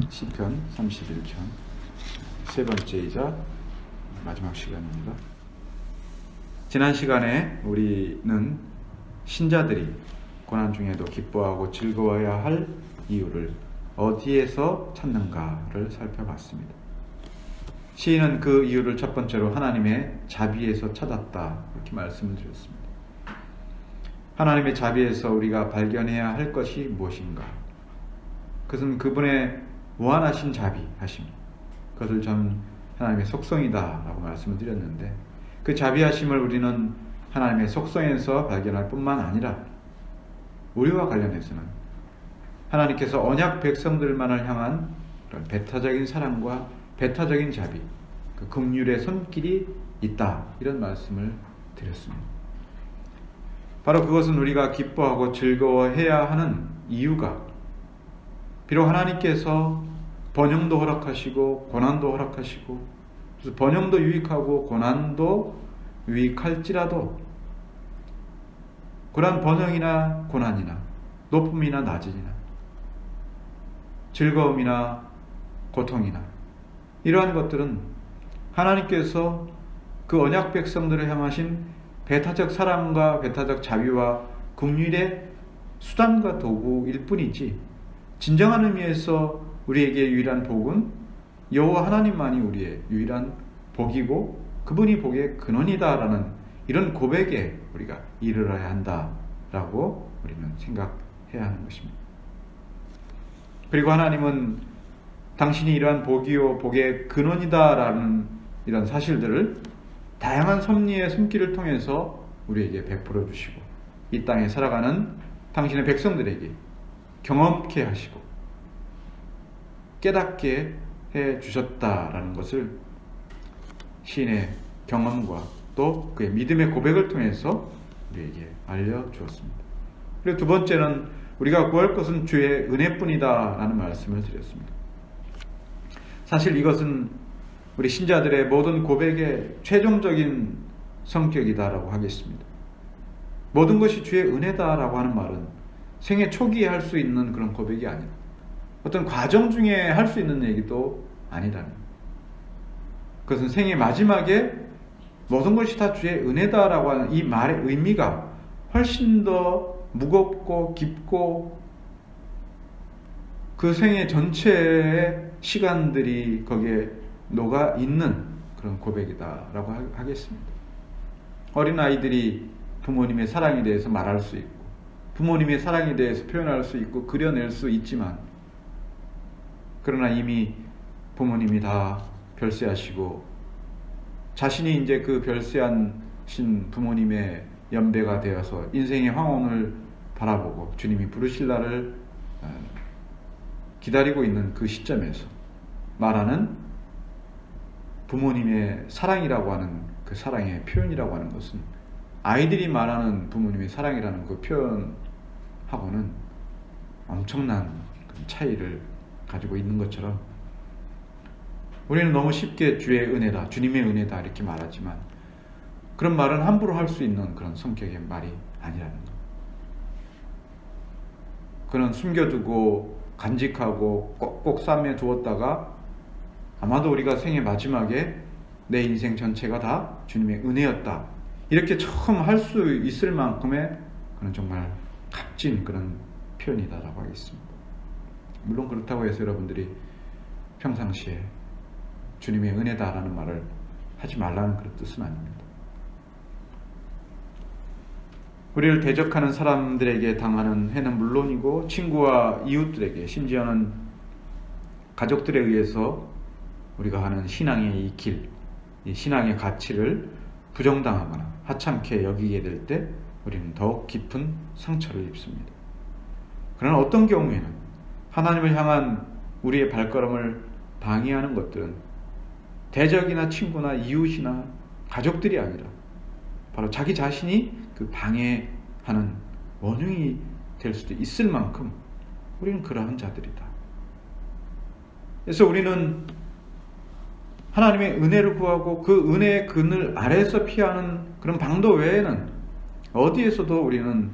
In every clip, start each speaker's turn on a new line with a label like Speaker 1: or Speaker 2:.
Speaker 1: 시편 31편 세 번째이자 마지막 시간입니다. 지난 시간에 우리는 신자들이 고난 중에도 기뻐하고 즐거워야 할 이유를 어디에서 찾는가를 살펴봤습니다. 시인은 그 이유를 첫 번째로 하나님의 자비에서 찾았다, 이렇게 말씀을 드렸습니다. 하나님의 자비에서 우리가 발견해야 할 것이 무엇인가? 그것은 그분의 무한하신 자비하심, 그것을 전 하나님의 속성이다 라고 말씀을 드렸는데, 그 자비하심을 우리는 하나님의 속성에서 발견할 뿐만 아니라 우리와 관련해서는 하나님께서 언약 백성들만을 향한 그런 배타적인 사랑과 배타적인 자비, 그 긍휼의 손길이 있다, 이런 말씀을 드렸습니다. 바로 그것은 우리가 기뻐하고 즐거워해야 하는 이유가, 비록 하나님께서 번영도 허락하시고 고난도 허락하시고, 그래서 번영도 유익하고 고난도 유익할지라도 그러한 번영이나 고난이나 높음이나 낮음이나 즐거움이나 고통이나 이러한 것들은 하나님께서 그 언약 백성들을 향하신 배타적 사랑과 배타적 자비와 긍휼의 수단과 도구일 뿐이지, 진정한 의미에서 우리에게 유일한 복은 여호와 하나님만이 우리의 유일한 복이고 그분이 복의 근원이다라는 이런 고백에 우리가 이르러야 한다라고 우리는 생각해야 하는 것입니다. 그리고 하나님은 당신이 이러한 복이요 복의 근원이다라는 이런 사실들을 다양한 섭리의 손길을 통해서 우리에게 베풀어 주시고, 이 땅에 살아가는 당신의 백성들에게 경험케 하시고 깨닫게 해 주셨다라는 것을 시인의 경험과 또 그의 믿음의 고백을 통해서 우리에게 알려주었습니다. 그리고 두 번째는 우리가 구할 것은 주의 은혜뿐이다 라는 말씀을 드렸습니다. 사실 이것은 우리 신자들의 모든 고백의 최종적인 성격이다라고 하겠습니다. 모든 것이 주의 은혜다라고 하는 말은 생애 초기에 할 수 있는 그런 고백이 아니라 어떤 과정 중에 할 수 있는 얘기도 아니라는, 그것은 생애 마지막에 모든 것이 다 주의 은혜다라고 하는 이 말의 의미가 훨씬 더 무겁고 깊고 그 생애 전체의 시간들이 거기에 녹아 있는 그런 고백이다라고 하겠습니다. 어린아이들이 부모님의 사랑에 대해서 말할 수 있고 부모님의 사랑에 대해서 표현할 수 있고 그려낼 수 있지만, 그러나 이미 부모님이 다 별세하시고 자신이 이제 그 별세하신 부모님의 연배가 되어서 인생의 황혼을 바라보고 주님이 부르실 날을 기다리고 있는 그 시점에서 말하는 부모님의 사랑이라고 하는 그 사랑의 표현이라고 하는 것은 아이들이 말하는 부모님의 사랑이라는 그 표현하고는 엄청난 차이를 가지고 있는 것처럼, 우리는 너무 쉽게 주의 은혜다, 주님의 은혜다 이렇게 말하지만 그런 말은 함부로 할 수 있는 그런 성격의 말이 아니라는 것. 그는 숨겨두고 간직하고 꼭꼭 싸매 두었다가 아마도 우리가 생애 마지막에 내 인생 전체가 다 주님의 은혜였다, 이렇게 처음 할 수 있을 만큼의 그런 정말 값진 그런 표현이다라고 하겠습니다. 물론 그렇다고 해서 여러분들이 평상시에 주님의 은혜다라는 말을 하지 말라는 그런 뜻은 아닙니다. 우리를 대적하는 사람들에게 당하는 해는 물론이고 친구와 이웃들에게, 심지어는 가족들에 의해서 우리가 하는 신앙의 이 길, 이 신앙의 가치를 부정당하거나 하찮게 여기게 될 때 우리는 더욱 깊은 상처를 입습니다. 그러나 어떤 경우에는 하나님을 향한 우리의 발걸음을 방해하는 것들은 대적이나 친구나 이웃이나 가족들이 아니라 바로 자기 자신이 그 방해하는 원흉이 될 수도 있을 만큼 우리는 그러한 자들이다. 그래서 우리는 하나님의 은혜를 구하고 그 은혜의 그늘 아래에서 피하는 그런 방도 외에는 어디에서도 우리는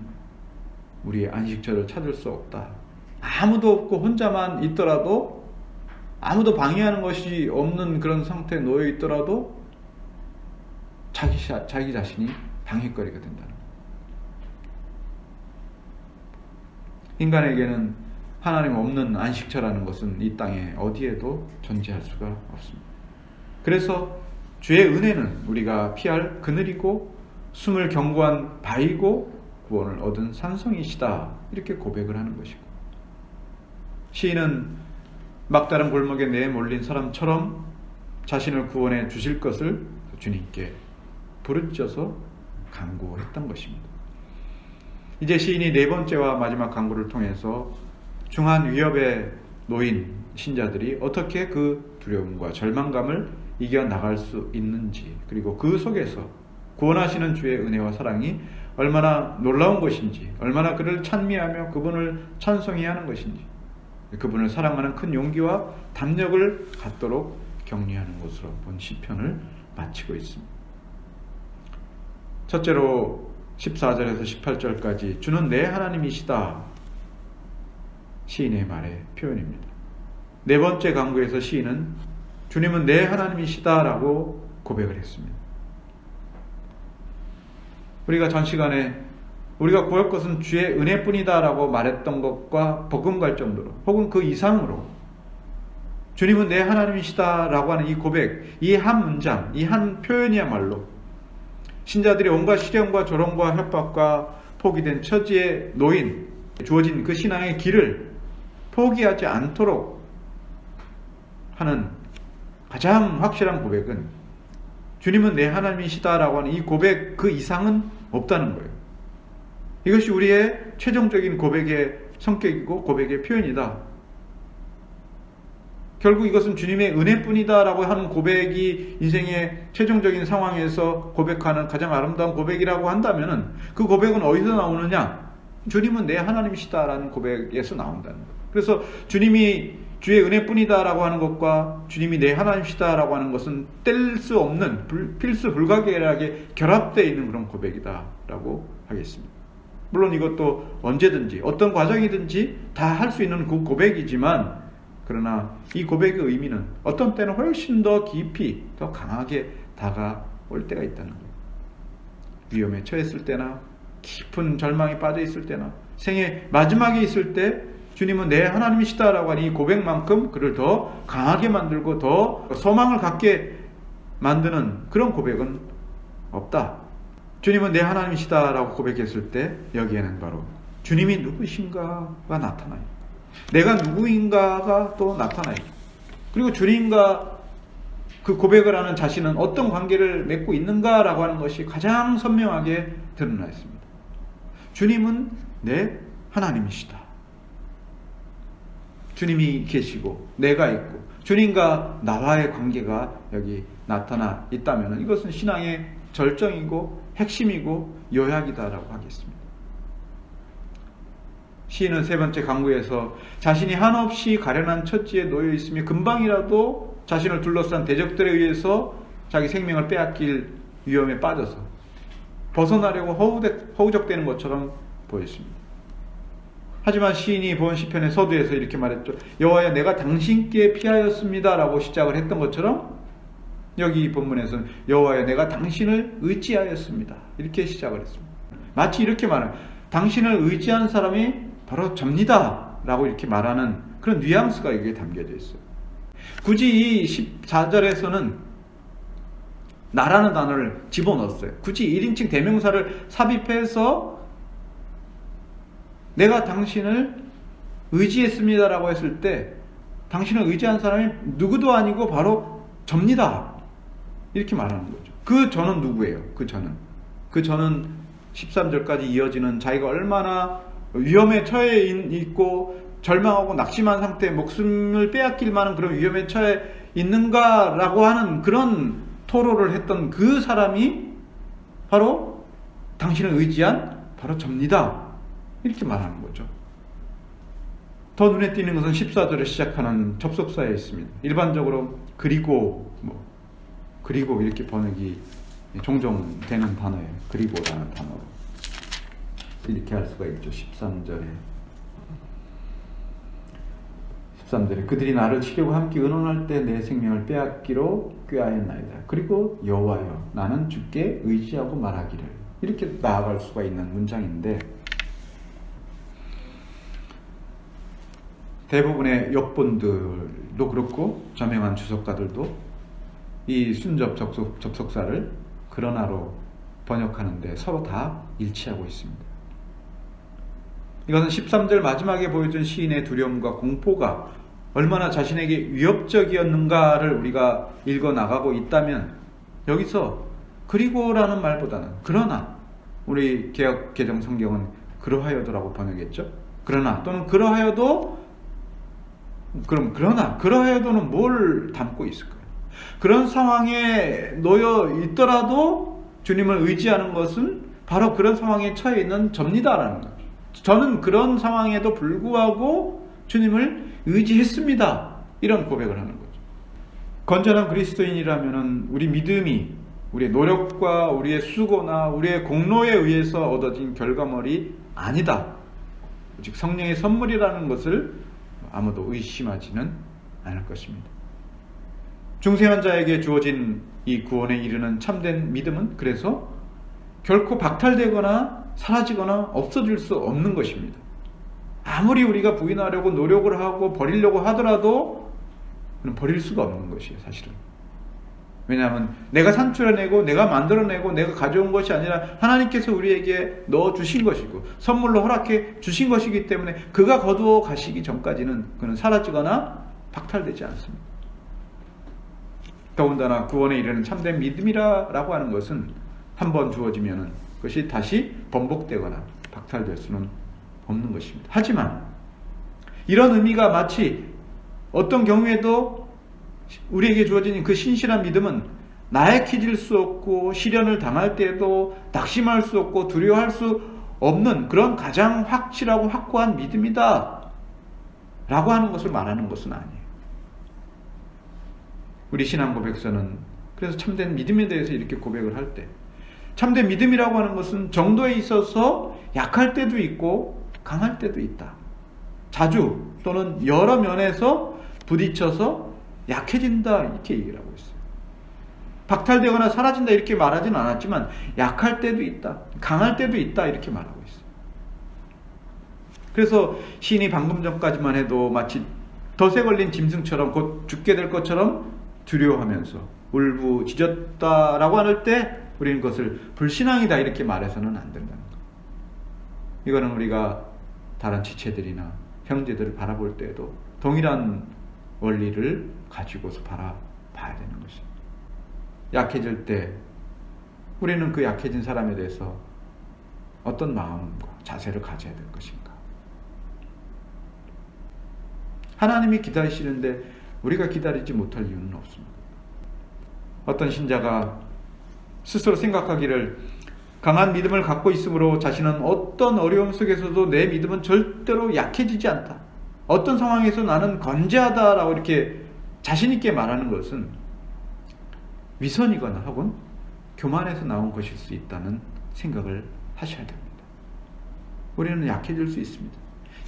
Speaker 1: 우리의 안식처를 찾을 수 없다. 아무도 없고 혼자만 있더라도 아무도 방해하는 것이 없는 그런 상태에 놓여 있더라도 자기 자신이 방해거리가 된다는 거예요. 인간에게는 하나님 없는 안식처라는 것은 이 땅에 어디에도 존재할 수가 없습니다. 그래서 주의 은혜는 우리가 피할 그늘이고 숨을 견고한 바위고 구원을 얻은 산성이시다, 이렇게 고백을 하는 것이고, 시인은 막다른 골목에 내몰린 사람처럼 자신을 구원해 주실 것을 주님께 부르짖어서 간구했던 것입니다. 이제 시인이 네 번째와 마지막 간구를 통해서 중한 위협에 놓인 신자들이 어떻게 그 두려움과 절망감을 이겨나갈 수 있는지, 그리고 그 속에서 구원하시는 주의 은혜와 사랑이 얼마나 놀라운 것인지, 얼마나 그를 찬미하며 그분을 찬송해야 하는 것인지, 그분을 사랑하는 큰 용기와 담력을 갖도록 격려하는 것으로 본 시편을 마치고 있습니다. 첫째로 14절에서 18절까지 주는 내 하나님이시다, 시인의 말의 표현입니다. 네 번째 간구에서 시인은 주님은 내 하나님이시다 라고 고백을 했습니다. 우리가 전 시간에 우리가 구할 것은 주의 은혜뿐이다 라고 말했던 것과 버금갈 정도로, 혹은 그 이상으로 주님은 내 하나님이시다 라고 하는 이 고백, 이 한 문장, 이 한 표현이야말로 신자들이 온갖 시련과 조롱과 협박과 포기된 처지에 놓인 주어진 그 신앙의 길을 포기하지 않도록 하는 가장 확실한 고백은 주님은 내 하나님이시다 라고 하는 이 고백 그 이상은 없다는 거예요. 이것이 우리의 최종적인 고백의 성격이고 고백의 표현이다. 결국 이것은 주님의 은혜뿐이다 라고 하는 고백이 인생의 최종적인 상황에서 고백하는 가장 아름다운 고백이라고 한다면 그 고백은 어디서 나오느냐? 주님은 내 하나님이시다 라는 고백에서 나온다는 거예요. 그래서 주님이 주의 은혜뿐이다 라고 하는 것과 주님이 내 하나님이시다 라고 하는 것은 뗄 수 없는 필수 불가결하게 결합되어 있는 그런 고백이다 라고 하겠습니다. 물론 이것도 언제든지 어떤 과정이든지 다 할 수 있는 그 고백이지만, 그러나 이 고백의 의미는 어떤 때는 훨씬 더 깊이 더 강하게 다가올 때가 있다는 거예요. 위험에 처했을 때나 깊은 절망에 빠져 있을 때나 생의 마지막에 있을 때 주님은 내 하나님이시다라고 하는 이 고백만큼 그를 더 강하게 만들고 더 소망을 갖게 만드는 그런 고백은 없다. 주님은 내 하나님이시다라고 고백했을 때 여기에는 바로 주님이 누구신가가 나타나요. 내가 누구인가가 또 나타나요. 그리고 주님과 그 고백을 하는 자신은 어떤 관계를 맺고 있는가라고 하는 것이 가장 선명하게 드러나 있습니다. 주님은 내 하나님이시다. 주님이 계시고 내가 있고 주님과 나와의 관계가 여기 나타나 있다면 이것은 신앙의 절정이고 핵심이고 요약이다라고 하겠습니다. 시인은 세 번째 간구에서 자신이 한없이 가련한 처지에 놓여 있으며 금방이라도 자신을 둘러싼 대적들에 의해서 자기 생명을 빼앗길 위험에 빠져서 벗어나려고 허우적대는 것처럼 보였습니다. 하지만 시인이 본 시편의 서두에서 이렇게 말했죠. 여호와여 내가 당신께 피하였습니다 라고 시작을 했던 것처럼 여기 본문에서는 여호와여 내가 당신을 의지하였습니다 이렇게 시작을 했습니다. 마치 이렇게 말해요. 당신을 의지한 사람이 바로 접니다 라고 이렇게 말하는 그런 뉘앙스가 여기에 담겨져 있어요. 굳이 이 14절에서는 나라는 단어를 집어넣었어요. 굳이 1인칭 대명사를 삽입해서 내가 당신을 의지했습니다 라고 했을 때 당신을 의지한 사람이 누구도 아니고 바로 접니다 이렇게 말하는 거죠. 그 저는 누구예요? 그 저는 13절까지 이어지는 자기가 얼마나 위험에 처해 있고 절망하고 낙심한 상태에 목숨을 빼앗길 만한 그런 위험에 처해 있는가라고 하는 그런 토로를 했던 그 사람이 바로 당신을 의지한 바로 접니다 이렇게 말하는 거죠. 더 눈에 띄는 것은 14절에 시작하는 접속사에 있습니다. 일반적으로 그리고 이렇게 번역이 종종 되는 단어예요. 그리고라는 단어로 이렇게 할 수가 있죠. 13절에 13절에 그들이 나를 치려고 함께 의논할 때 내 생명을 빼앗기로 꾀하였나이다. 그리고 여호와여 나는 주께 의지하고 말하기를, 이렇게 나아갈 수가 있는 문장인데, 대부분의 역본들도 그렇고 저명한 주석가들도 이 순접 접속사를 그러나로 번역하는데 서로 다 일치하고 있습니다. 이것은 13절 마지막에 보여준 시인의 두려움과 공포가 얼마나 자신에게 위협적이었는가를 우리가 읽어나가고 있다면, 여기서 그리고라는 말보다는 그러나, 우리 개역 개정 성경은 그러하여도라고 번역했죠. 그러나 또는 그러하여도, 그럼 그러하여도는 뭘 담고 있을까요? 그런 상황에 놓여 있더라도 주님을 의지하는 것은 바로 그런 상황에 처해 있는 접니다라는 거죠. 저는 그런 상황에도 불구하고 주님을 의지했습니다. 이런 고백을 하는 거죠. 건전한 그리스도인이라면 우리 믿음이 우리의 노력과 우리의 수고나 우리의 공로에 의해서 얻어진 결과물이 아니다, 즉 성령의 선물이라는 것을 아무도 의심하지는 않을 것입니다. 중생한 자에게 주어진 이 구원에 이르는 참된 믿음은 그래서 결코 박탈되거나 사라지거나 없어질 수 없는 것입니다. 아무리 우리가 부인하려고 노력을 하고 버리려고 하더라도 버릴 수가 없는 것이에요, 사실은. 왜냐하면 내가 산출해내고 내가 만들어내고 내가 가져온 것이 아니라 하나님께서 우리에게 넣어주신 것이고 선물로 허락해 주신 것이기 때문에 그가 거두어 가시기 전까지는 그는 사라지거나 박탈되지 않습니다. 더군다나 구원에 이르는 참된 믿음이라고 하는 것은 한번 주어지면 그것이 다시 번복되거나 박탈될 수는 없는 것입니다. 하지만 이런 의미가 마치 어떤 경우에도 우리에게 주어진 그 신실한 믿음은 나약해질 수 없고 시련을 당할 때에도 낙심할 수 없고 두려워할 수 없는 그런 가장 확실하고 확고한 믿음이다 라고 하는 것을 말하는 것은 아니에요. 우리 신앙 고백서는 그래서 참된 믿음에 대해서 이렇게 고백을 할 때, 참된 믿음이라고 하는 것은 정도에 있어서 약할 때도 있고 강할 때도 있다. 자주 또는 여러 면에서 부딪혀서 약해진다, 이렇게 얘기를 하고 있어요. 박탈되거나 사라진다 이렇게 말하진 않았지만 약할 때도 있다, 강할 때도 있다, 이렇게 말하고 있어요. 그래서 시인이 방금 전까지만 해도 마치 덫에 걸린 짐승처럼 곧 죽게 될 것처럼 두려워하면서 울부짖었다라고 할 때 우리는 그것을 불신앙이다 이렇게 말해서는 안 된다는 거예요. 이거는 우리가 다른 지체들이나 형제들을 바라볼 때에도 동일한 원리를 가지고서 바라봐야 되는 것입니다. 약해질 때 우리는 그 약해진 사람에 대해서 어떤 마음과 자세를 가져야 될 것인가? 하나님이 기다리시는데 우리가 기다리지 못할 이유는 없습니다. 어떤 신자가 스스로 생각하기를 강한 믿음을 갖고 있으므로 자신은 어떤 어려움 속에서도 내 믿음은 절대로 약해지지 않다, 어떤 상황에서 나는 건재하다라고 이렇게 자신 있게 말하는 것은 위선이거나 혹은 교만에서 나온 것일 수 있다는 생각을 하셔야 됩니다. 우리는 약해질 수 있습니다.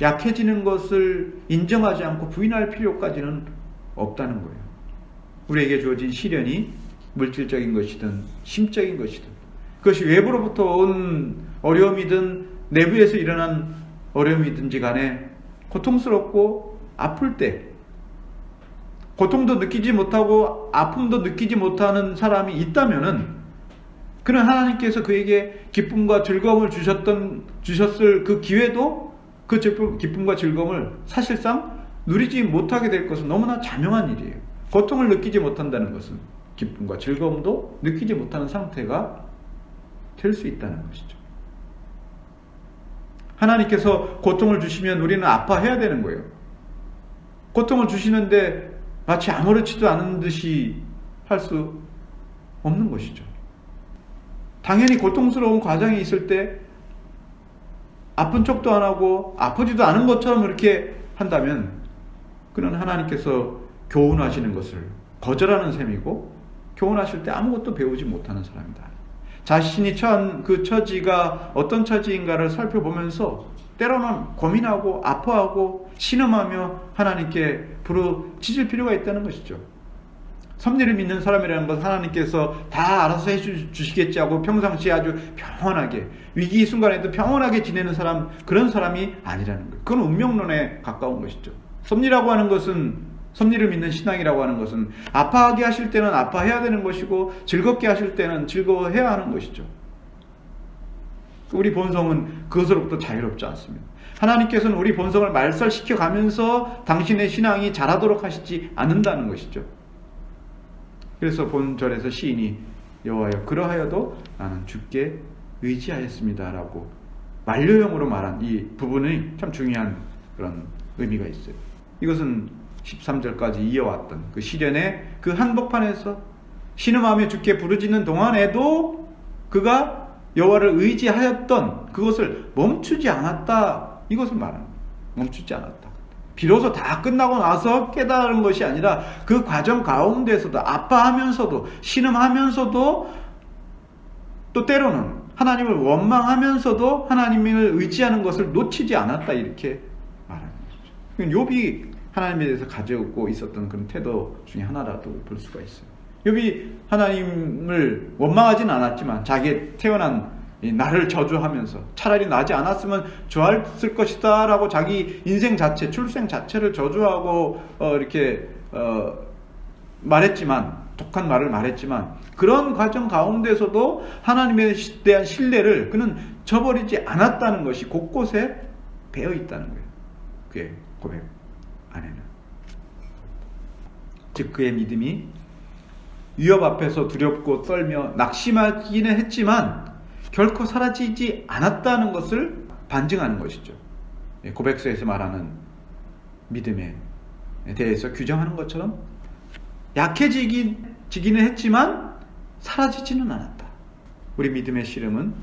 Speaker 1: 약해지는 것을 인정하지 않고 부인할 필요까지는 없다는 거예요. 우리에게 주어진 시련이 물질적인 것이든 심적인 것이든, 그것이 외부로부터 온 어려움이든 내부에서 일어난 어려움이든지 간에 고통스럽고 아플 때, 고통도 느끼지 못하고 아픔도 느끼지 못하는 사람이 있다면은 그는 하나님께서 그에게 기쁨과 즐거움을 주셨을 그 기회도 그 기쁨과 즐거움을 사실상 누리지 못하게 될 것은 너무나 자명한 일이에요. 고통을 느끼지 못한다는 것은 기쁨과 즐거움도 느끼지 못하는 상태가 될 수 있다는 것이죠. 하나님께서 고통을 주시면 우리는 아파해야 되는 거예요. 고통을 주시는데 마치 아무렇지도 않은 듯이 할 수 없는 것이죠. 당연히 고통스러운 과정이 있을 때 아픈 척도 안 하고 아프지도 않은 것처럼 그렇게 한다면 그는 하나님께서 교훈하시는 것을 거절하는 셈이고 교훈하실 때 아무것도 배우지 못하는 사람이다. 자신이 처한 그 처지가 어떤 처지인가를 살펴보면서 때로는 고민하고 아파하고 신음하며 하나님께 부르짖을 필요가 있다는 것이죠. 섭리를 믿는 사람이라는 것은 하나님께서 다 알아서 해주시겠지 하고 평상시에 아주 평온하게, 위기 순간에도 평온하게 지내는 사람, 그런 사람이 아니라는 거예요. 그건 운명론에 가까운 것이죠. 섭리라고 하는 것은, 섭리를 믿는 신앙이라고 하는 것은 아파하게 하실 때는 아파해야 되는 것이고 즐겁게 하실 때는 즐거워해야 하는 것이죠. 우리 본성은 그것으로부터 자유롭지 않습니다. 하나님께서는 우리 본성을 말살시켜 가면서 당신의 신앙이 자라도록 하시지 않는다는 것이죠. 그래서 본절에서 시인이 여호와여 그러하여도 나는 주께 의지하였습니다 라고 만료형으로 말한 이 부분이 참 중요한 그런 의미가 있어요. 이것은 13절까지 이어왔던 그 시련의 그 한복판에서 신음하며 주께 부르짖는 동안에도 그가 여호와를 의지하였던 그것을 멈추지 않았다, 이것을 말합니다. 멈추지 않았다. 비로소 다 끝나고 나서 깨달은 것이 아니라 그 과정 가운데서도 아파하면서도 신음하면서도 또 때로는 하나님을 원망하면서도 하나님을 의지하는 것을 놓치지 않았다, 이렇게 말하는 것이죠. 욥이 하나님에 대해서 가지고 있었던 그런 태도 중에 하나라도 볼 수가 있어요. 욥이 하나님을 원망하지는 않았지만 자기의 태어난 나를 저주하면서 차라리 나지 않았으면 좋았을 것이다 라고 자기 인생 자체, 출생 자체를 저주하고 이렇게 말했지만, 독한 말을 말했지만 그런 과정 가운데서도 하나님에 대한 신뢰를 그는 저버리지 않았다는 것이 곳곳에 배어 있다는 거예요. 그의 고백 안에는. 즉 그의 믿음이 위협 앞에서 두렵고 떨며 낙심하기는 했지만 결코 사라지지 않았다는 것을 반증하는 것이죠. 고백서에서 말하는 믿음에 대해서 규정하는 것처럼 약해지기는 했지만 사라지지는 않았다. 우리 믿음의 씨름은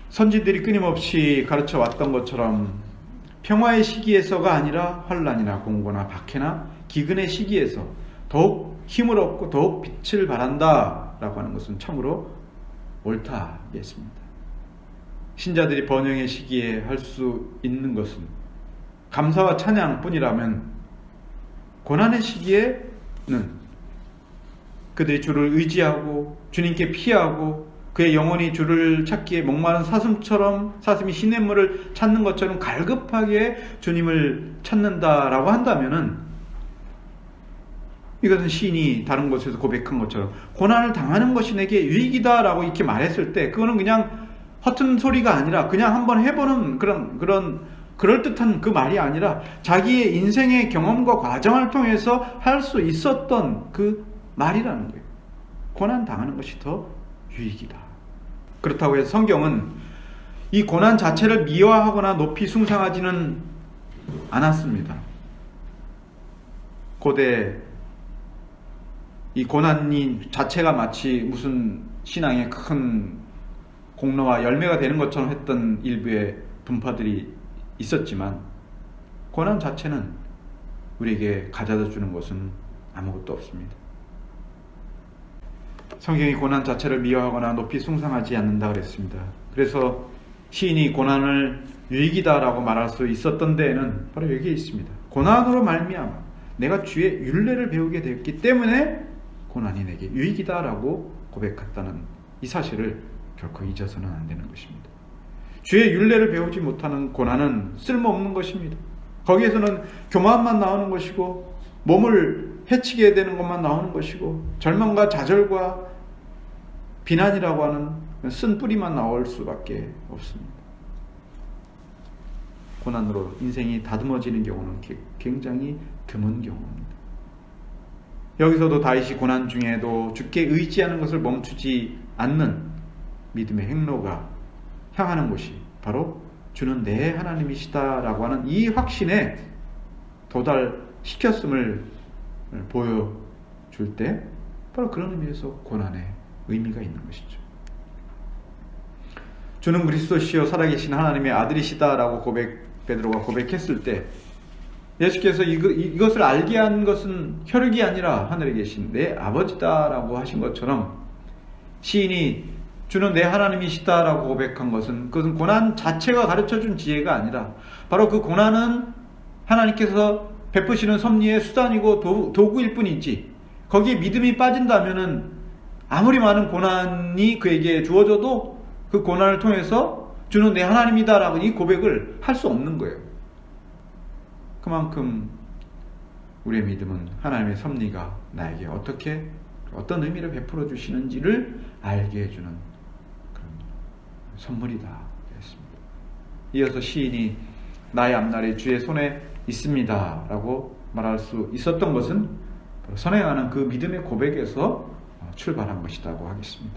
Speaker 1: 선지들이 끊임없이 가르쳐 왔던 것처럼 평화의 시기에서가 아니라 환난이나 공고나 박해나 기근의 시기에서 더욱 힘을 얻고 더욱 빛을 발한다 라고 하는 것은 참으로 옳다겠습니다. 신자들이 번영의 시기에 할 수 있는 것은 감사와 찬양뿐이라면 고난의 시기에는 그들이 주를 의지하고 주님께 피하고 그의 영혼이 주를 찾기에 목마른 사슴이 시냇물을 찾는 것처럼 갈급하게 주님을 찾는다라고 한다면은 이것은 시인이 다른 곳에서 고백한 것처럼 고난을 당하는 것이 내게 유익이다 라고 이렇게 말했을 때 그거는 그냥 허튼 소리가 아니라 그냥 한번 해보는 그런 그럴듯한 그 말이 아니라 자기의 인생의 경험과 과정을 통해서 할 수 있었던 그 말이라는 거예요. 고난 당하는 것이 더 유익이다. 그렇다고 해서 성경은 이 고난 자체를 미화하거나 높이 숭상하지는 않았습니다. 고대 이 고난이 자체가 마치 무슨 신앙의 큰 공로와 열매가 되는 것처럼 했던 일부의 분파들이 있었지만 고난 자체는 우리에게 가져다 주는 것은 아무것도 없습니다. 성경이 고난 자체를 미워하거나 높이 숭상하지 않는다 그랬습니다. 그래서 시인이 고난을 유익이다라고 말할 수 있었던 데에는 바로 여기에 있습니다. 고난으로 말미암아 내가 주의 율례를 배우게 되었기 때문에 고난이 내게 유익이다라고 고백했다는 이 사실을 결코 잊어서는 안 되는 것입니다. 주의 율례를 배우지 못하는 고난은 쓸모없는 것입니다. 거기에서는 교만만 나오는 것이고 몸을 해치게 되는 것만 나오는 것이고 절망과 좌절과 비난이라고 하는 쓴 뿌리만 나올 수밖에 없습니다. 고난으로 인생이 다듬어지는 경우는 굉장히 드문 경우입니다. 여기서도 다윗이 고난 중에도 주께 의지하는 것을 멈추지 않는 믿음의 행로가 향하는 곳이 바로 주는 내 하나님이시다라고 하는 이 확신에 도달시켰음을 보여줄 때 바로 그런 의미에서 고난의 의미가 있는 것이죠. 주는 그리스도시요 살아계신 하나님의 아들이시다라고 베드로가 고백했을 때 예수께서 이것을 알게 한 것은 혈육이 아니라 하늘에 계신 내 아버지다라고 하신 것처럼 시인이 주는 내 하나님이시다라고 고백한 것은, 그것은 고난 자체가 가르쳐준 지혜가 아니라 바로 그 고난은 하나님께서 베푸시는 섭리의 수단이고 도구일 뿐이지, 거기에 믿음이 빠진다면은 아무리 많은 고난이 그에게 주어져도 그 고난을 통해서 주는 내 하나님이다라고 이 고백을 할 수 없는 거예요. 그만큼 우리의 믿음은 하나님의 섭리가 나에게 어떤 의미를 베풀어 주시는지를 알게 해주는 그런 선물이다 했습니다. 이어서 시인이 나의 앞날이 주의 손에 있습니다 라고 말할 수 있었던 것은 바로 선행하는 그 믿음의 고백에서 출발한 것이라고 하겠습니다.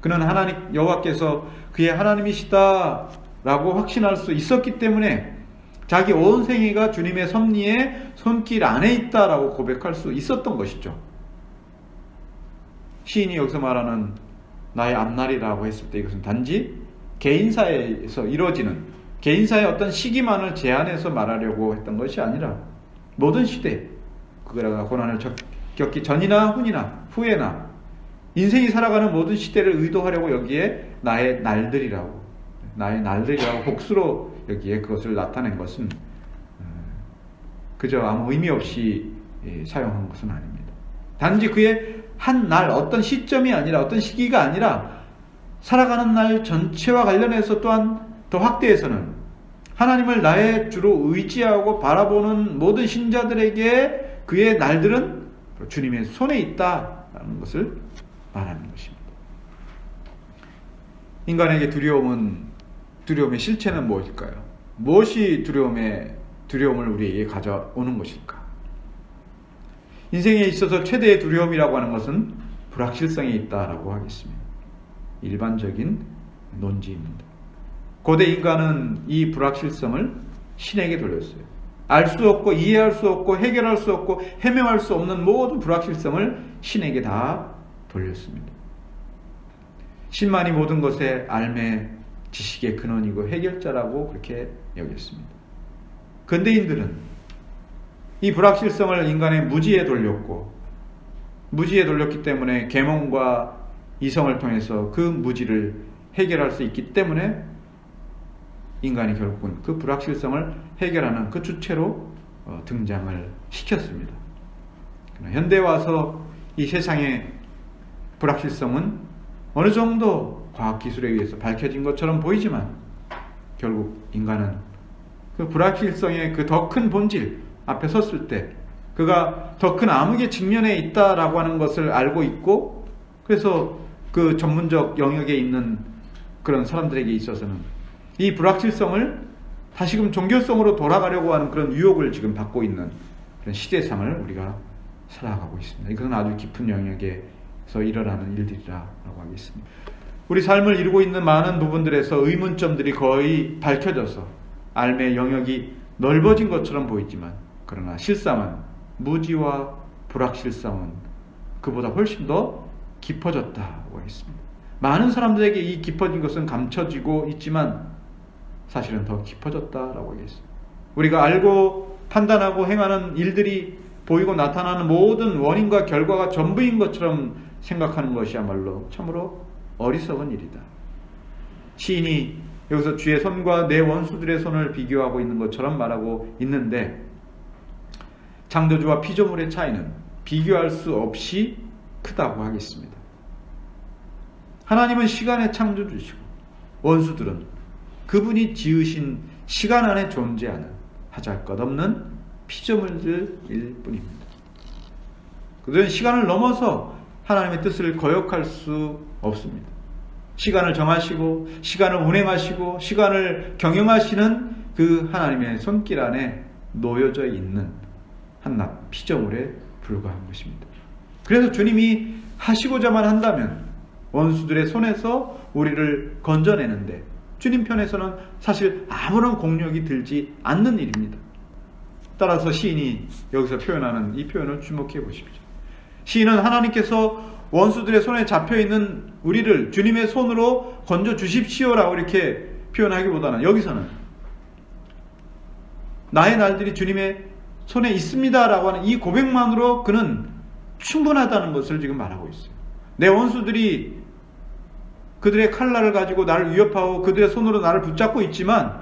Speaker 1: 그는 하나님 여호와께서 그의 하나님이시다 라고 확신할 수 있었기 때문에 자기 온 생애가 주님의 섭리의 손길 안에 있다라고 고백할 수 있었던 것이죠. 시인이 여기서 말하는 나의 앞날이라고 했을 때 이것은 단지 개인사에서 이루어지는 개인사의 어떤 시기만을 제한해서 말하려고 했던 것이 아니라 모든 시대, 그가 고난을 겪기 전이나 후에나 인생이 살아가는 모든 시대를 의도하려고 여기에 나의 날들이라고 복수로 여기에 그것을 나타낸 것은 그저 아무 의미 없이 사용한 것은 아닙니다. 단지 그의 한 날, 어떤 시점이 아니라, 어떤 시기가 아니라 살아가는 날 전체와 관련해서 또한 더 확대해서는 하나님을 나의 주로 의지하고 바라보는 모든 신자들에게 그의 날들은 주님의 손에 있다라는 것을 말하는 것입니다. 인간에게 두려움의 실체는 무엇일까요? 무엇이 두려움을 우리에게 가져오는 것일까? 인생에 있어서 최대의 두려움이라고 하는 것은 불확실성에 있다라고 하겠습니다. 일반적인 논지입니다. 고대 인간은 이 불확실성을 신에게 돌렸어요. 알 수 없고 이해할 수 없고 해결할 수 없고 해명할 수 없는 모든 불확실성을 신에게 다 돌렸습니다. 신만이 모든 것의 알매, 지식의 근원이고 해결자라고 그렇게 여겼습니다. 근대인들은 이 불확실성을 인간의 무지에 돌렸고, 무지에 돌렸기 때문에 계몽과 이성을 통해서 그 무지를 해결할 수 있기 때문에 인간이 결국은 그 불확실성을 해결하는 그 주체로 등장을 시켰습니다. 현대에 와서 이 세상의 불확실성은 어느 정도 과학기술에 의해서 밝혀진 것처럼 보이지만 결국 인간은 그 불확실성의 그 더 큰 본질 앞에 섰을 때 그가 더 큰 암흑의 직면에 있다라고 하는 것을 알고 있고, 그래서 그 전문적 영역에 있는 그런 사람들에게 있어서는 이 불확실성을 다시금 종교성으로 돌아가려고 하는 그런 유혹을 지금 받고 있는 그런 시대상을 우리가 살아가고 있습니다. 이것은 아주 깊은 영역에서 일어나는 일들이라고 하겠습니다. 우리 삶을 이루고 있는 많은 부분들에서 의문점들이 거의 밝혀져서 삶의 영역이 넓어진 것처럼 보이지만, 그러나 실상은 무지와 불확실성은 그보다 훨씬 더 깊어졌다고 했습니다. 많은 사람들에게 이 깊어진 것은 감춰지고 있지만 사실은 더 깊어졌다라고 하겠습니다. 우리가 알고 판단하고 행하는 일들이 보이고 나타나는 모든 원인과 결과가 전부인 것처럼 생각하는 것이야말로 참으로 어리석은 일이다. 시인이 여기서 주의 손과 내 원수들의 손을 비교하고 있는 것처럼 말하고 있는데, 창조주와 피조물의 차이는 비교할 수 없이 크다고 하겠습니다. 하나님은 시간의 창조주시고 원수들은 그분이 지으신 시간 안에 존재하는 하잘것없는 피조물들일 뿐입니다. 그들은 시간을 넘어서 하나님의 뜻을 거역할 수 없습니다. 시간을 정하시고 시간을 운행하시고 시간을 경영하시는 그 하나님의 손길 안에 놓여져 있는 한낱 피조물에 불과한 것입니다. 그래서 주님이 하시고자만 한다면 원수들의 손에서 우리를 건져내는데 주님 편에서는 사실 아무런 공력이 들지 않는 일입니다. 따라서 시인이 여기서 표현하는 이 표현을 주목해 보십시오. 시인은 하나님께서 원수들의 손에 잡혀있는 우리를 주님의 손으로 건져 주십시오라고 이렇게 표현하기보다는 여기서는 나의 날들이 주님의 손에 있습니다라고 하는 이 고백만으로 그는 충분하다는 것을 지금 말하고 있어요. 내 원수들이 그들의 칼날을 가지고 나를 위협하고 그들의 손으로 나를 붙잡고 있지만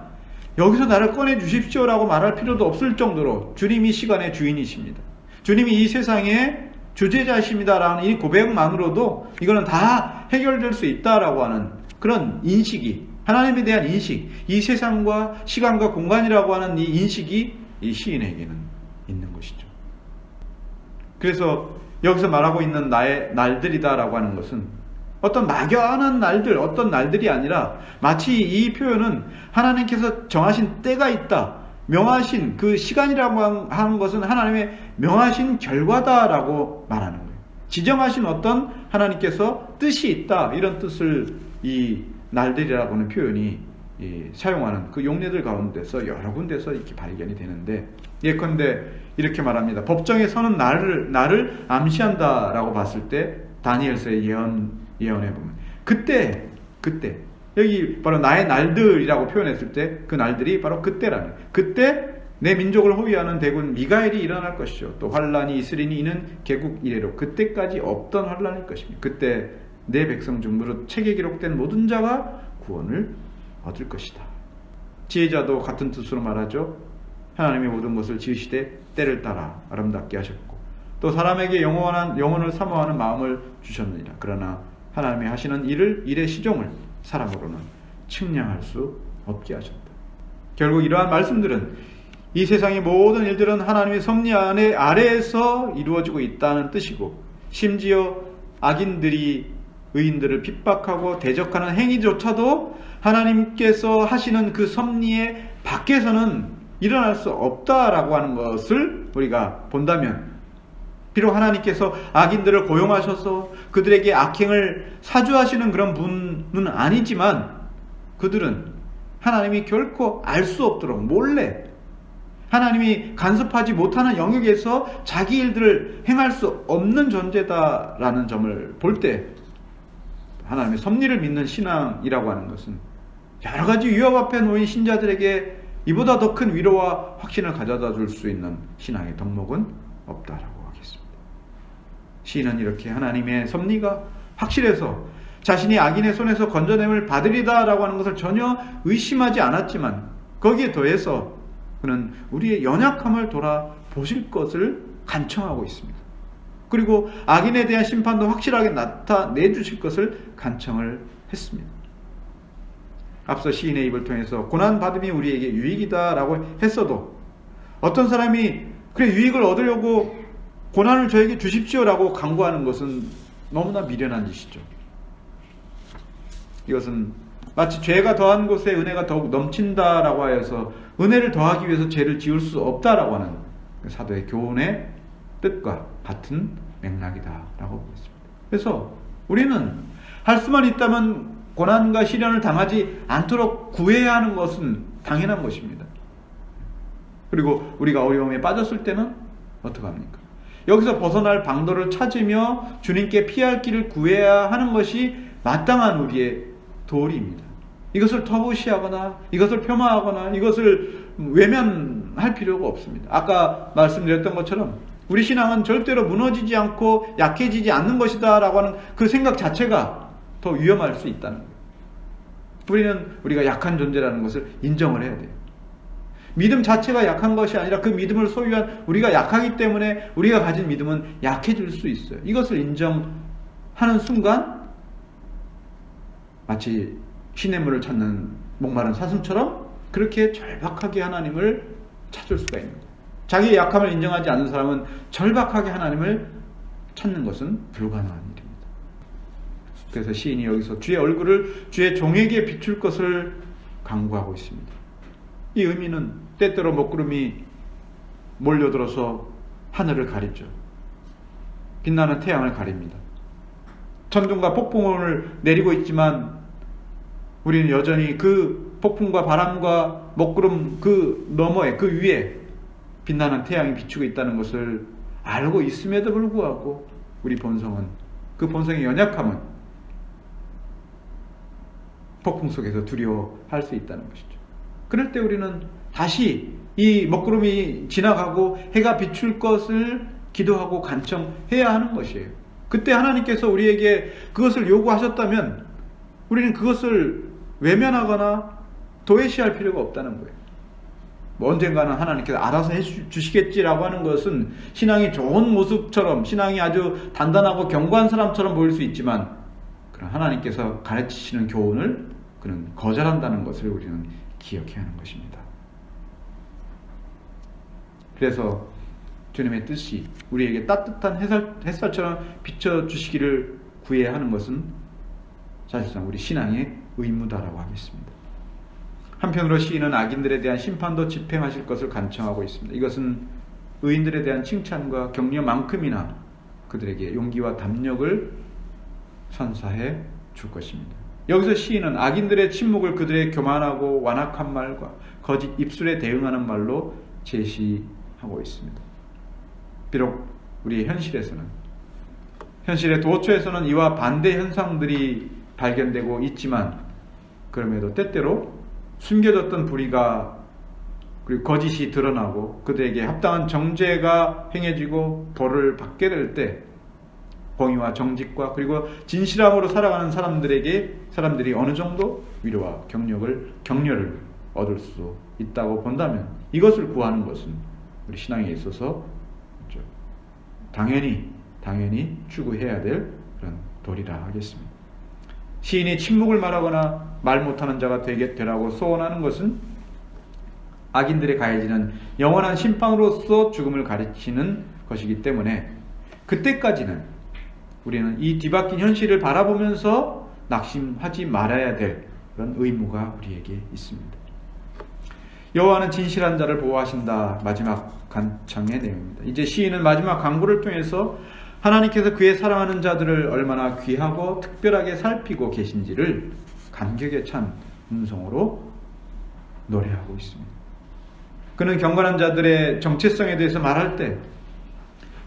Speaker 1: 여기서 나를 꺼내 주십시오라고 말할 필요도 없을 정도로 주님이 시간의 주인이십니다. 주님이 이 세상의 주재자이십니다라는 이 고백만으로도 이거는 다 해결될 수 있다라고 하는 그런 인식이, 하나님에 대한 인식, 이 세상과 시간과 공간이라고 하는 이 인식이 이 시인에게는 있는 것이죠. 그래서 여기서 말하고 있는 나의 날들이다라고 하는 것은 어떤 막연한 날들, 어떤 날들이 아니라 마치 이 표현은 하나님께서 정하신 때가 있다, 명하신 그 시간이라고 하는 것은 하나님의 명하신 결과다라고 말하는 거예요. 지정하신 어떤 하나님께서 뜻이 있다, 이런 뜻을 이 날들이라고 하는 표현이 사용하는 그 용례들 가운데서 여러 군데서 이렇게 발견이 되는데, 예컨대 이렇게 말합니다. 법정에 서는 나를 암시한다라고 봤을 때 다니엘서의 예언해 보면 그때 여기 바로 나의 날들이라고 표현했을 때 그 날들이 바로 그때라는 거예요. 그때 내 민족을 호위하는 대군 미가엘이 일어날 것이죠. 또 환란이 있으리니 이는 개국 이래로 그때까지 없던 환란일 것입니다. 그때 내 백성 중 무릇 책에 기록된 모든 자가 구원을 얻을 것이다. 지혜자도 같은 뜻으로 말하죠. 하나님의 모든 것을 지으시되 때를 따라 아름답게 하셨고 또 사람에게 영원을 사모하는 마음을 주셨느니라. 그러나 하나님이 하시는 일의 시종을 사람으로는 측량할 수 없게 하셨다. 결국 이러한 말씀들은 이 세상의 모든 일들은 하나님의 섭리 아래에서 이루어지고 있다는 뜻이고, 심지어 악인들이 의인들을 핍박하고 대적하는 행위조차도 하나님께서 하시는 그 섭리의 밖에서는 일어날 수 없다라고 하는 것을 우리가 본다면, 비록 하나님께서 악인들을 고용하셔서 그들에게 악행을 사주하시는 그런 분은 아니지만 그들은 하나님이 결코 알 수 없도록 몰래 하나님이 간섭하지 못하는 영역에서 자기 일들을 행할 수 없는 존재다라는 점을 볼 때 하나님의 섭리를 믿는 신앙이라고 하는 것은 여러 가지 위협 앞에 놓인 신자들에게 이보다 더 큰 위로와 확신을 가져다 줄 수 있는 신앙의 덕목은 없다라고 하겠습니다. 시인은 이렇게 하나님의 섭리가 확실해서 자신이 악인의 손에서 건져냄을 받으리다라고 하는 것을 전혀 의심하지 않았지만 거기에 더해서 그는 우리의 연약함을 돌아보실 것을 간청하고 있습니다. 그리고 악인에 대한 심판도 확실하게 나타내 주실 것을 간청을 했습니다. 앞서 시인의 입을 통해서 고난받음이 우리에게 유익이다라고 했어도 어떤 사람이 그래 유익을 얻으려고 고난을 저에게 주십시오라고 강구하는 것은 너무나 미련한 짓이죠. 이것은 마치 죄가 더한 곳에 은혜가 더욱 넘친다라고 하여서 은혜를 더하기 위해서 죄를 지을 수 없다라고 하는 사도의 교훈의 뜻과 같은 맥락이다라고 보겠습니다. 그래서 우리는 할 수만 있다면 고난과 시련을 당하지 않도록 구해야 하는 것은 당연한 것입니다. 그리고 우리가 어려움에 빠졌을 때는 어떡합니까? 여기서 벗어날 방도를 찾으며 주님께 피할 길을 구해야 하는 것이 마땅한 우리의 도리입니다. 이것을 터부시하거나 이것을 폄하하거나 이것을 외면할 필요가 없습니다. 아까 말씀드렸던 것처럼 우리 신앙은 절대로 무너지지 않고 약해지지 않는 것이다 라고 하는 그 생각 자체가 더 위험할 수 있다는 거예요. 우리는 우리가 약한 존재라는 것을 인정을 해야 돼요. 믿음 자체가 약한 것이 아니라 그 믿음을 소유한 우리가 약하기 때문에 우리가 가진 믿음은 약해질 수 있어요. 이것을 인정하는 순간 마치 시냇물을 찾는 목마른 사슴처럼 그렇게 절박하게 하나님을 찾을 수가 있는 거예요. 자기의 약함을 인정하지 않는 사람은 절박하게 하나님을 찾는 것은 불가능한 일입니다. 그래서 시인이 여기서 주의 얼굴을 주의 종에게 비출 것을 강구하고 있습니다. 이 의미는 때때로 먹구름이 몰려들어서 하늘을 가리죠. 빛나는 태양을 가립니다. 천둥과 폭풍을 내리고 있지만 우리는 여전히 그 폭풍과 바람과 먹구름 그 너머에 그 위에 빛나는 태양이 비추고 있다는 것을 알고 있음에도 불구하고 우리 본성은 그 본성의 연약함은 폭풍 속에서 두려워할 수 있다는 것이죠. 그럴 때 우리는 다시 이 먹구름이 지나가고 해가 비출 것을 기도하고 간청해야 하는 것이에요. 그때 하나님께서 우리에게 그것을 요구하셨다면 우리는 그것을 외면하거나 도외시할 필요가 없다는 거예요. 뭐 언젠가는 하나님께서 알아서 해주시겠지라고 하는 것은 신앙이 좋은 모습처럼, 신앙이 아주 단단하고 견고한 사람처럼 보일 수 있지만, 그런 하나님께서 가르치시는 교훈을 그는 거절한다는 것을 우리는 기억해야 하는 것입니다. 그래서 주님의 뜻이 우리에게 따뜻한 햇살처럼 비춰주시기를 구해야 하는 것은 사실상 우리 신앙의 의무다라고 하겠습니다. 한편으로 시인은 악인들에 대한 심판도 집행하실 것을 간청하고 있습니다. 이것은 의인들에 대한 칭찬과 격려만큼이나 그들에게 용기와 담력을 선사해 줄 것입니다. 여기서 시인은 악인들의 침묵을 그들의 교만하고 완악한 말과 거짓 입술에 대응하는 말로 제시하고 있습니다. 비록 우리의 현실의 도처에서는 이와 반대 현상들이 발견되고 있지만, 그럼에도 때때로 숨겨졌던 불의가 그리고 거짓이 드러나고 그들에게 합당한 정죄가 행해지고 벌을 받게 될 때 공의와 정직과 그리고 진실함으로 살아가는 사람들이 어느 정도 위로와 격려를 얻을 수 있다고 본다면, 이것을 구하는 것은 우리 신앙에 있어서 당연히 추구해야 될 그런 도리라 하겠습니다. 시인이 침묵을 말하거나 말 못하는 자가 되라고 소원하는 것은 악인들에 가해지는 영원한 심판으로서 죽음을 가르치는 것이기 때문에, 그때까지는 우리는 이 뒤바뀐 현실을 바라보면서 낙심하지 말아야 될 그런 의무가 우리에게 있습니다. 여호와는 진실한 자를 보호하신다. 마지막 간청의 내용입니다. 이제 시인은 마지막 강구를 통해서 하나님께서 그의 사랑하는 자들을 얼마나 귀하고 특별하게 살피고 계신지를 감격에 찬 음성으로 노래하고 있습니다. 그는 경건한 자들의 정체성에 대해서 말할 때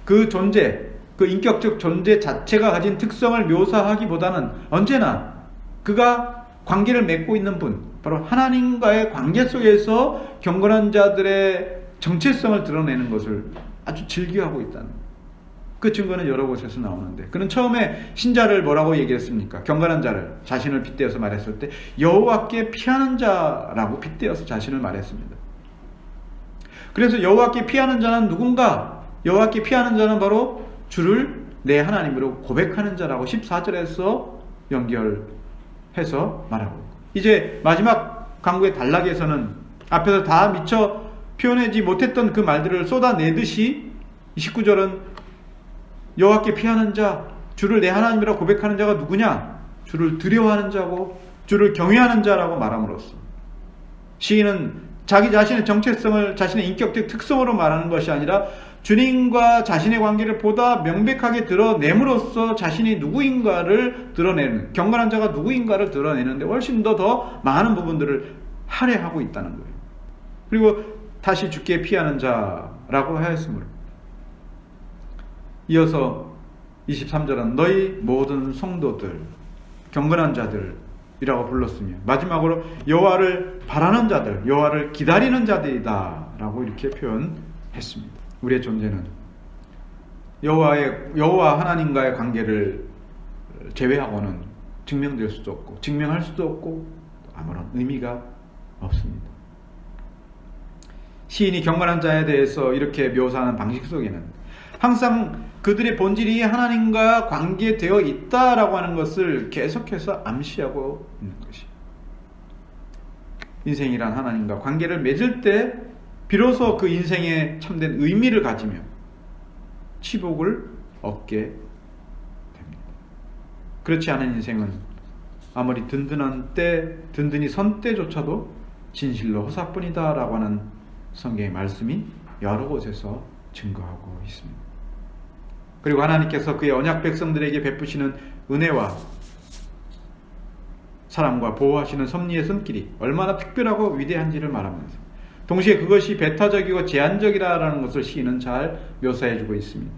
Speaker 1: 그 존재, 그 인격적 존재 자체가 가진 특성을 묘사하기보다는 언제나 그가 관계를 맺고 있는 분, 바로 하나님과의 관계 속에서 경건한 자들의 정체성을 드러내는 것을 아주 즐겨하고 있다는, 그 증거는 여러 곳에서 나오는데, 그는 처음에 신자를 뭐라고 얘기했습니까? 경건한 자를 자신을 빗대어서 말했을 때 여호와께 피하는 자라고 빗대어서 자신을 말했습니다. 그래서 여호와께 피하는 자는 누군가? 여호와께 피하는 자는 바로 주를 내 하나님으로 고백하는 자라고 14절에서 연결해서 말하고, 이제 마지막 강구의 단락에서는 앞에서 다 미처 표현하지 못했던 그 말들을 쏟아내듯이 19절은 여호와께 피하는 자, 주를 내 하나님이라 고백하는 자가 누구냐? 주를 두려워하는 자고 주를 경외하는 자라고 말함으로써 시인은 자기 자신의 정체성을 자신의 인격적 특성으로 말하는 것이 아니라 주님과 자신의 관계를 보다 명백하게 드러냄으로써 자신이 누구인가를 드러내는, 경건한 자가 누구인가를 드러내는데 훨씬 더 많은 부분들을 할애하고 있다는 거예요. 그리고 다시 주께 피하는 자라고 하였으므로, 이어서 23절은 너희 모든 성도들, 경건한 자들이라고 불렀으며, 마지막으로 여호와를 바라는 자들, 여호와를 기다리는 자들이다 라고 이렇게 표현했습니다. 우리의 존재는 여호와 하나님과의 관계를 제외하고는 증명될 수도 없고 증명할 수도 없고 아무런 의미가 없습니다. 시인이 경건한 자에 대해서 이렇게 묘사하는 방식 속에는 항상 그들의 본질이 하나님과 관계되어 있다라고 하는 것을 계속해서 암시하고 있는 것이에요. 인생이란 하나님과 관계를 맺을 때 비로소 그 인생에 참된 의미를 가지며 치복을 얻게 됩니다. 그렇지 않은 인생은 아무리 든든히 선 때조차도 진실로 허사뿐이다 라고 하는 성경의 말씀이 여러 곳에서 증거하고 있습니다. 그리고 하나님께서 그의 언약 백성들에게 베푸시는 은혜와 사랑과 보호하시는 섭리의 손길이 얼마나 특별하고 위대한지를 말하면서 동시에 그것이 배타적이고 제한적이라는 것을 시인은 잘 묘사해주고 있습니다.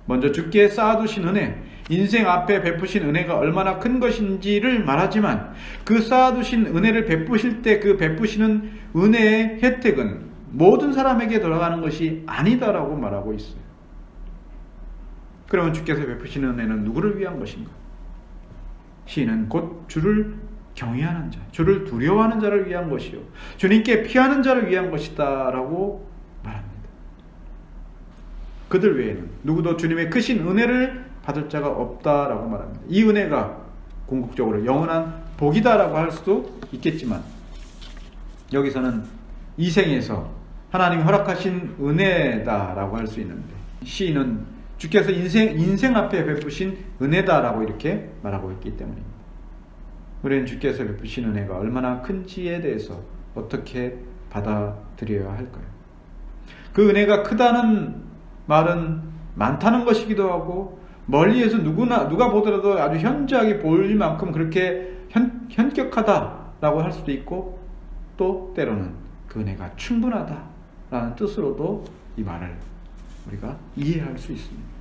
Speaker 1: 먼저 주께 쌓아두신 은혜, 인생 앞에 베푸신 은혜가 얼마나 큰 것인지를 말하지만 그 쌓아두신 은혜를 베푸실 때 그 베푸시는 은혜의 혜택은 모든 사람에게 돌아가는 것이 아니다라고 말하고 있어요. 그러면 주께서 베푸시는 은혜는 누구를 위한 것인가? 시인은 곧 주를 경외하는 자, 주를 두려워하는 자를 위한 것이요 주님께 피하는 자를 위한 것이다 라고 말합니다. 그들 외에는 누구도 주님의 크신 은혜를 받을 자가 없다라고 말합니다. 이 은혜가 궁극적으로 영원한 복이다라고 할 수도 있겠지만 여기서는 이 생에서 하나님이 허락하신 은혜다라고 할 수 있는데 시인은 주께서 인생 앞에 베푸신 은혜다라고 이렇게 말하고 있기 때문입니다. 우리는 주께서 베푸신 은혜가 얼마나 큰지에 대해서 어떻게 받아들여야 할까요? 그 은혜가 크다는 말은 많다는 것이기도 하고 멀리에서 누가 보더라도 아주 현저하게 보일 만큼 그렇게 현격하다라고 할 수도 있고 또 때로는 그 은혜가 충분하다라는 뜻으로도 이 말을 우리가 이해할 수 있습니다.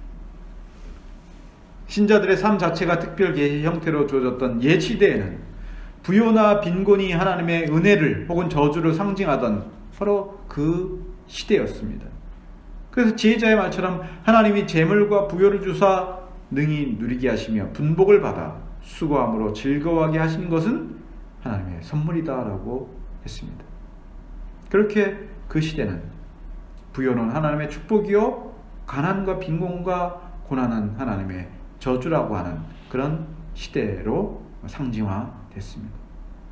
Speaker 1: 신자들의 삶 자체가 특별 계시 형태로 주어졌던 옛 시대에는 부요나 빈곤이 하나님의 은혜를 혹은 저주를 상징하던 바로 그 시대였습니다. 그래서 지혜자의 말처럼 하나님이 재물과 부요를 주사 능히 누리게 하시며 분복을 받아 수고함으로 즐거워하게 하신 것은 하나님의 선물이다라고 했습니다. 그렇게 그 시대는 부요는 하나님의 축복이요 가난과 빈곤과 고난은 하나님의 저주라고 하는 그런 시대로 상징화됐습니다.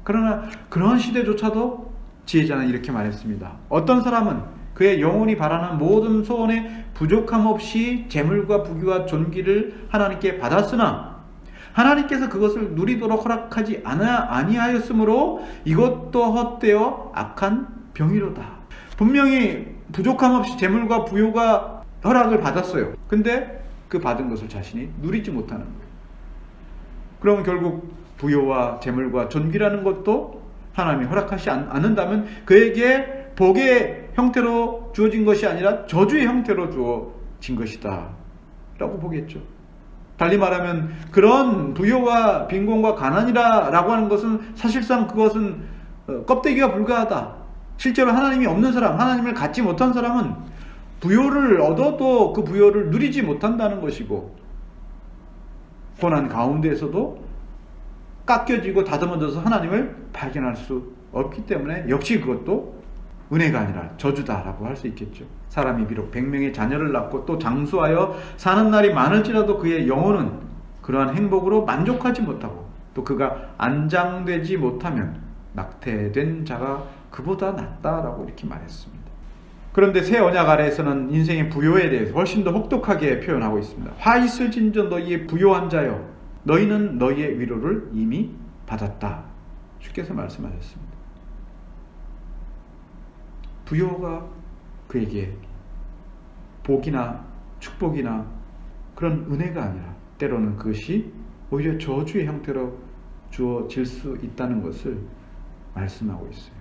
Speaker 1: 그러나 그런 시대조차도 지혜자는 이렇게 말했습니다. 어떤 사람은 그의 영혼이 바라는 모든 소원에 부족함 없이 재물과 부귀와 존귀를 하나님께 받았으나 하나님께서 그것을 누리도록 허락하지 아니하였으므로 이것도 헛되어 악한 병이로다. 분명히 부족함 없이 재물과 부요가 허락을 받았어요. 근데 그 받은 것을 자신이 누리지 못하는 거예요. 그러면 결국 부요와 재물과 존귀라는 것도 하나님이 허락하지 않는다면 그에게 복의 형태로 주어진 것이 아니라 저주의 형태로 주어진 것이다 라고 보겠죠. 달리 말하면 그런 부요와 빈곤과 가난이라고 하는 것은 사실상 그것은 껍데기가 불과하다. 실제로 하나님이 없는 사람, 하나님을 갖지 못한 사람은 부요를 얻어도 그 부요를 누리지 못한다는 것이고 고난 가운데에서도 깎여지고 다듬어져서 하나님을 발견할 수 없기 때문에 역시 그것도 은혜가 아니라 저주다라고 할 수 있겠죠. 사람이 비록 100명의 자녀를 낳고 또 장수하여 사는 날이 많을지라도 그의 영혼은 그러한 행복으로 만족하지 못하고 또 그가 안장되지 못하면 낙태된 자가 그보다 낫다라고 이렇게 말했습니다. 그런데 새 언약 아래에서는 인생의 부요에 대해서 훨씬 더 혹독하게 표현하고 있습니다. 화 있을진저 너희의 부요한 자여 너희는 너희의 위로를 이미 받았다. 주께서 말씀하셨습니다. 부요가 그에게 복이나 축복이나 그런 은혜가 아니라 때로는 그것이 오히려 저주의 형태로 주어질 수 있다는 것을 말씀하고 있어요.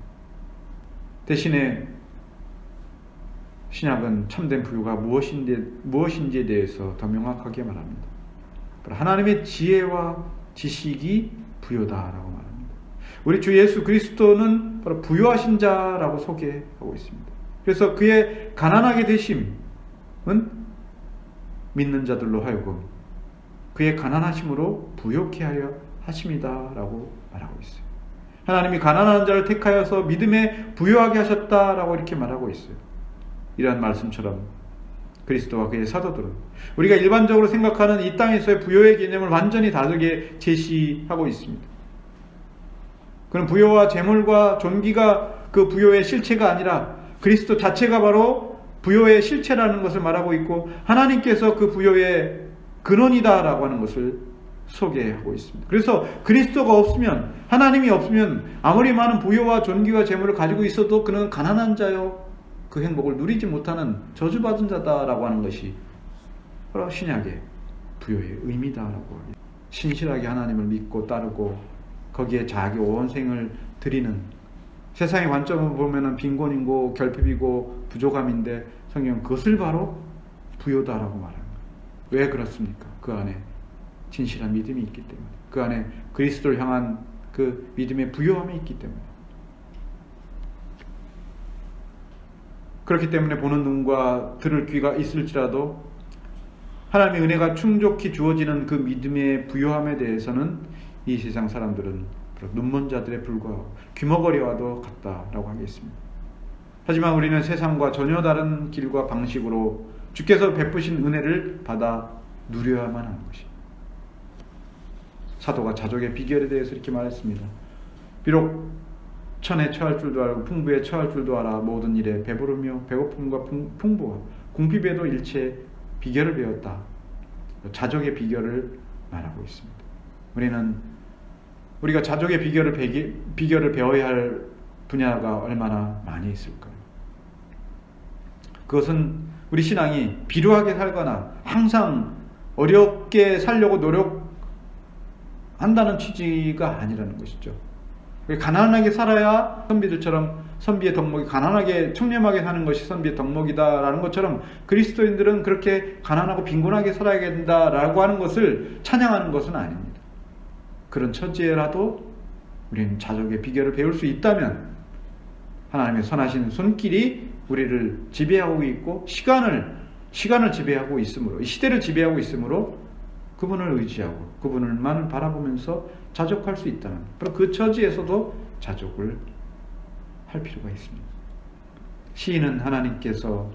Speaker 1: 대신에 신약은 참된 부요가 무엇인지에 대해서 더 명확하게 말합니다. 하나님의 지혜와 지식이 부요다라고 말합니다. 우리 주 예수 그리스도는 바로 부요하신 자라고 소개하고 있습니다. 그래서 그의 가난하게 되심은 믿는 자들로 하여금 그의 가난하심으로 부요케 하려 하심이다라고 말하고 있어요. 하나님이 가난한 자를 택하여서 믿음에 부요하게 하셨다라고 이렇게 말하고 있어요. 이러한 말씀처럼 그리스도와 그의 사도들은 우리가 일반적으로 생각하는 이 땅에서의 부요의 개념을 완전히 다르게 제시하고 있습니다. 그런 부요와 재물과 존귀가 그 부요의 실체가 아니라 그리스도 자체가 바로 부요의 실체라는 것을 말하고 있고 하나님께서 그 부요의 근원이다라고 하는 것을 소개하고 있습니다. 그래서 그리스도가 없으면 하나님이 없으면 아무리 많은 부요와 존귀와 재물을 가지고 있어도 그는 가난한 자요 그 행복을 누리지 못하는 저주받은 자다라고 하는 것이 바로 신약의 부요의 의미다라고 합니다. 신실하게 하나님을 믿고 따르고 거기에 자기 온 생을 드리는 세상의 관점을 보면 빈곤이고 결핍이고 부족함인데 성경은 그것을 바로 부요다라고 말합니다. 왜 그렇습니까? 그 안에 진실한 믿음이 있기 때문에 그 안에 그리스도를 향한 그 믿음의 부요함이 있기 때문에 그렇기 때문에 보는 눈과 들을 귀가 있을지라도 하나님의 은혜가 충족히 주어지는 그 믿음의 부요함에 대해서는 이 세상 사람들은 눈먼 자들에 불과하고 귀머거리와도 같다라고 하겠습니다. 하지만 우리는 세상과 전혀 다른 길과 방식으로 주께서 베푸신 은혜를 받아 누려야만 하는 것입니다. 사도가 자족의 비결에 대해서 이렇게 말했습니다. 비록 천에 처할 줄도 알고 풍부에 처할 줄도 알아 모든 일에 배부르며 배고픔과 풍부와 궁핍에도 일체 비결을 배웠다. 자족의 비결을 말하고 있습니다. 우리가 자족의 비결을 배워야 할 분야가 얼마나 많이 있을까요? 그것은 우리 신앙이 비루하게 살거나 항상 어렵게 살려고 노력한다는 취지가 아니라는 것이죠. 가난하게 살아야 선비들처럼 선비의 덕목이 가난하게 청렴하게 사는 것이 선비의 덕목이다라는 것처럼 그리스도인들은 그렇게 가난하고 빈곤하게 살아야 된다라고 하는 것을 찬양하는 것은 아닙니다. 그런 처지에라도 우리는 자족의 비결을 배울 수 있다면 하나님의 선하신 손길이 우리를 지배하고 있고 시간을 지배하고 있으므로 이 시대를 지배하고 있으므로 그분을 의지하고 그분을만 바라보면서 자족할 수 있다는 바로 그 처지에서도 자족을 할 필요가 있습니다. 시인은 하나님께서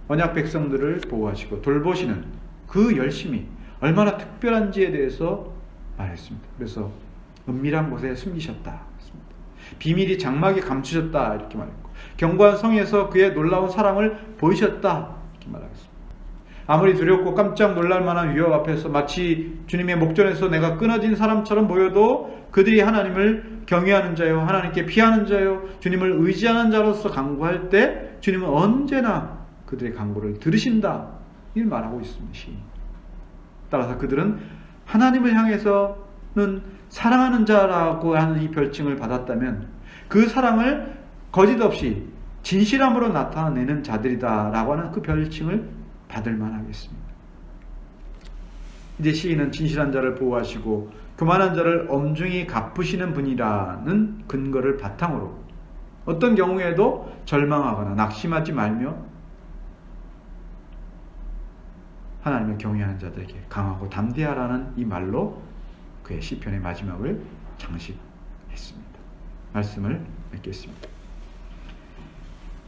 Speaker 1: 언약 백성들을 보호하시고 돌보시는 그 열심이 얼마나 특별한지에 대해서 말했습니다. 그래서 은밀한 곳에 숨기셨다 했습니다. 비밀이 장막에 감추셨다 이렇게 말했고 견고한 성에서 그의 놀라운 사랑을 보이셨다 이렇게 말하겠습니다. 아무리 두렵고 깜짝 놀랄 만한 위협 앞에서 마치 주님의 목전에서 내가 끊어진 사람처럼 보여도 그들이 하나님을 경외하는 자요 하나님께 피하는 자요 주님을 의지하는 자로서 간구할 때 주님은 언제나 그들의 간구를 들으신다 이를 말하고 있습니다. 따라서 그들은 하나님을 향해서는 사랑하는 자라고 하는 이 별칭을 받았다면 그 사랑을 거짓 없이 진실함으로 나타내는 자들이다 라고 하는 그 별칭을 받을 만하겠습니다. 이제 시인은 진실한 자를 보호하시고 교만한 자를 엄중히 갚으시는 분이라는 근거를 바탕으로 어떤 경우에도 절망하거나 낙심하지 말며 하나님을 경외하는 자들에게 강하고 담대하라는 이 말로 그의 시편의 마지막을 장식했습니다. 말씀을 맺겠습니다.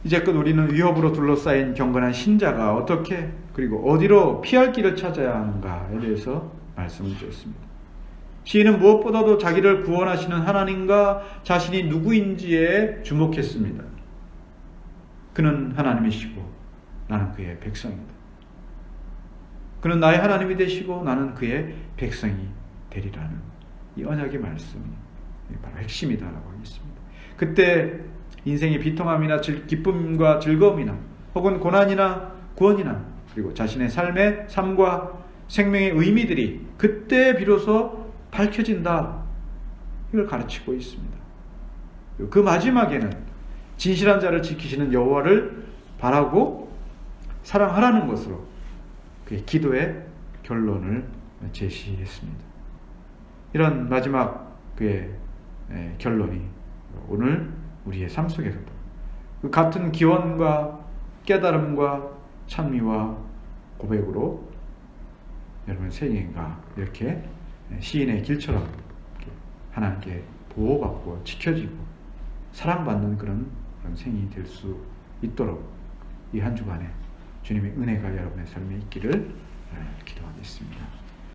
Speaker 1: 이제껏 우리는 위협으로 둘러싸인 경건한 신자가 어떻게 그리고 어디로 피할 길을 찾아야 하는가에 대해서 말씀을 드렸습니다. 시인은 무엇보다도 자기를 구원하시는 하나님과 자신이 누구인지에 주목했습니다. 그는 하나님이시고 나는 그의 백성입니다. 그는 나의 하나님이 되시고 나는 그의 백성이 되리라는 이 언약의 말씀이 바로 핵심이다라고 하겠습니다. 그때 인생의 비통함이나 기쁨과 즐거움이나 혹은 고난이나 구원이나 그리고 자신의 삶과 생명의 의미들이 그때 비로소 밝혀진다. 이걸 가르치고 있습니다. 그 마지막에는 진실한 자를 지키시는 여호와를 바라고 사랑하라는 것으로 그의 기도의 결론을 제시했습니다. 이런 마지막 그의 결론이 오늘 우리의 삶 속에서도 그 같은 기원과 깨달음과 찬미와 고백으로 여러분 생애가 이렇게 시인의 길처럼 하나님께 보호받고 지켜지고 사랑받는 그런 생이 될 수 있도록 이 한 주간에 주님의 은혜가 여러분의 삶에 있기를 기도하겠습니다.